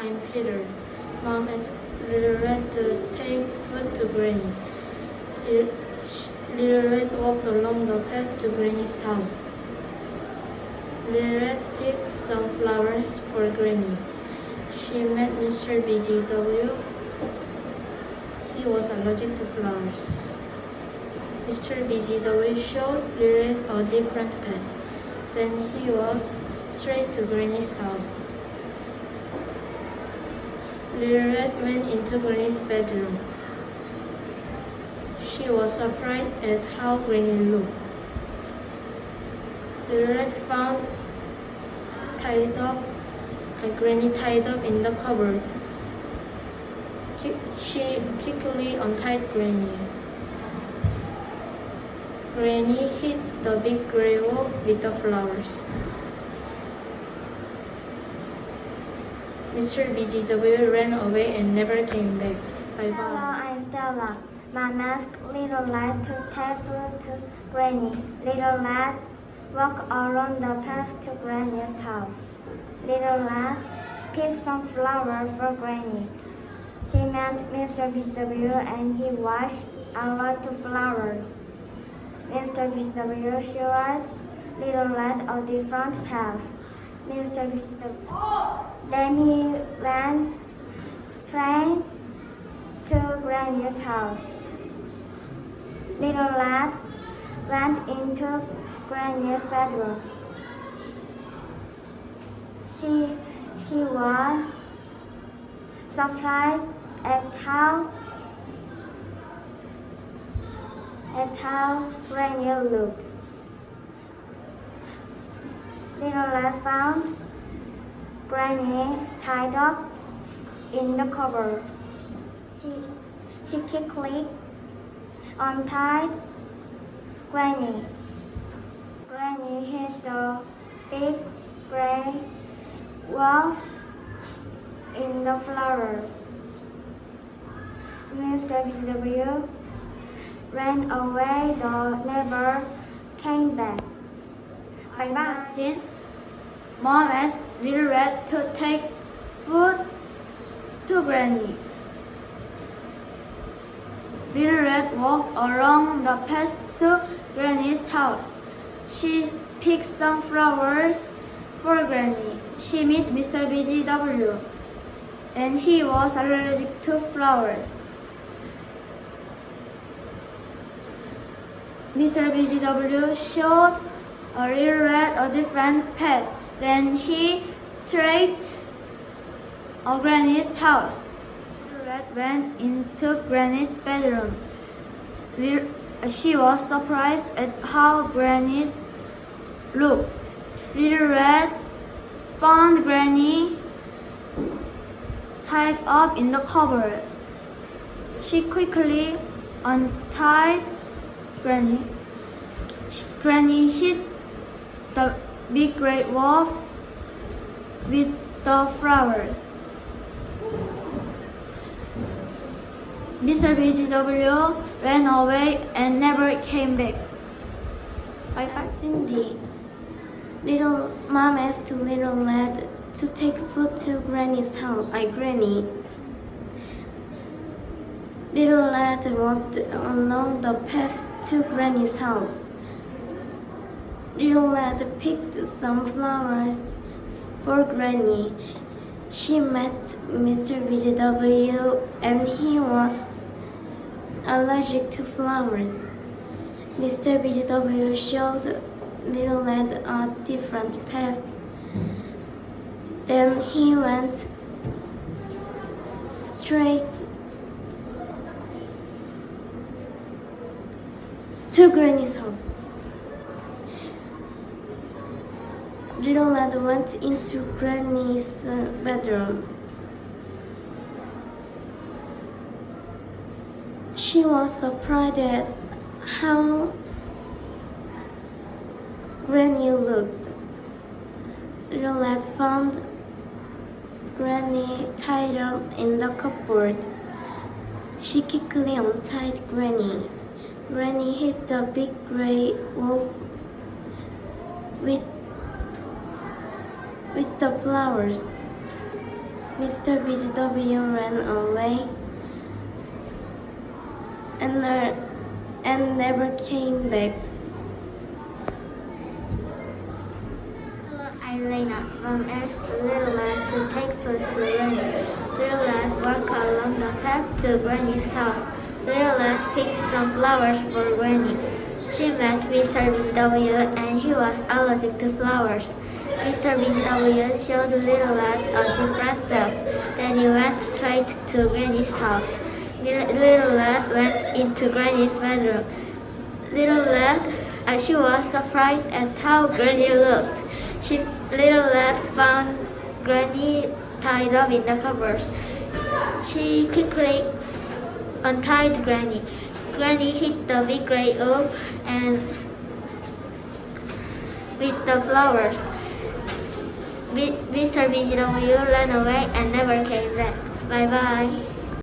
I'm Peter. Mom asked Little Red to take food to Granny. Little Red walked along the path to Granny's house. Little Red picked some flowers for Granny. She met Mr. BGW. He was allergic to flowers. Mr. BGW showed Little Red a different path. Then he was straight to Granny's house. Little Red went into Granny's bedroom. She was surprised at how Granny looked. Little Red found Granny tied up in the cupboard. She quickly untied Granny. Granny hit the big gray wolf with the flowers. Mr. BGW ran away and never came back. Bye-bye. Hello, I'm Stella. Mom asked Little Lad to take food to Granny. Little Lad walked along the path to Granny's house. Little Lad picked some flowers for Granny. She met Mr. BGW and he washed a lot of flowers. Mr. BGW showed Little Lad a different path. Mr. BGW. Then he went straight to Granny's house. Little Lad went into Granny's bedroom. She was surprised at how Granny looked. Little Lad found Granny tied up in the cupboard. She quickly untied Granny. Granny hid the big gray wolf in the flowers. Mr. BGW ran away, though never came back. Bye-bye. Mom asked Little Red to take food to Granny. Little Red walked along the path to Granny's house. She picked some flowers for Granny. She met Mr. BGW, and he was allergic to flowers. Mr. BGW showed Little Red a different path. Then he straight to Granny's house. Little Red went into Granny's bedroom. She was surprised at how Granny looked. Little Red found Granny tied up in the cupboard. She quickly untied Granny. Granny hit the big gray wolf with the flowers. Mr. BGW ran away and never came back. Bye-bye. Cindy. Little Mom asked Little Lad to take food to Granny's house. Granny. Little Lad walked along the path to Granny's house. Little Lad picked some flowers for Granny. She met Mr. BGW and he was allergic to flowers. Mr. BGW showed Little Lad a different path. Then he went straight to Granny's house. Little Lad went into Granny's bedroom. She was surprised at how Granny looked. Little Lad found Granny tied up in the cupboard. She quickly untied Granny. Granny hit the big gray wolf with the flowers. Mr. BGW ran away and never came back. Hello, I'm Lena. Mom asked Little Lad to take food to Granny. Little Lad walked along the path to Granny's house. Little Lad picked some flowers for Granny. She met Mr. BGW and he was allergic to flowers. Mr. BGW showed Little Lad a different path. Then he went straight to Granny's house. Little Lad went into Granny's bedroom. She was surprised at how Granny looked. Little Lad found Granny tied up in the covers. She quickly untied Granny. Granny hid the big gray oak and with the flowers. Mr. BGW ran away and never came back. Bye-bye.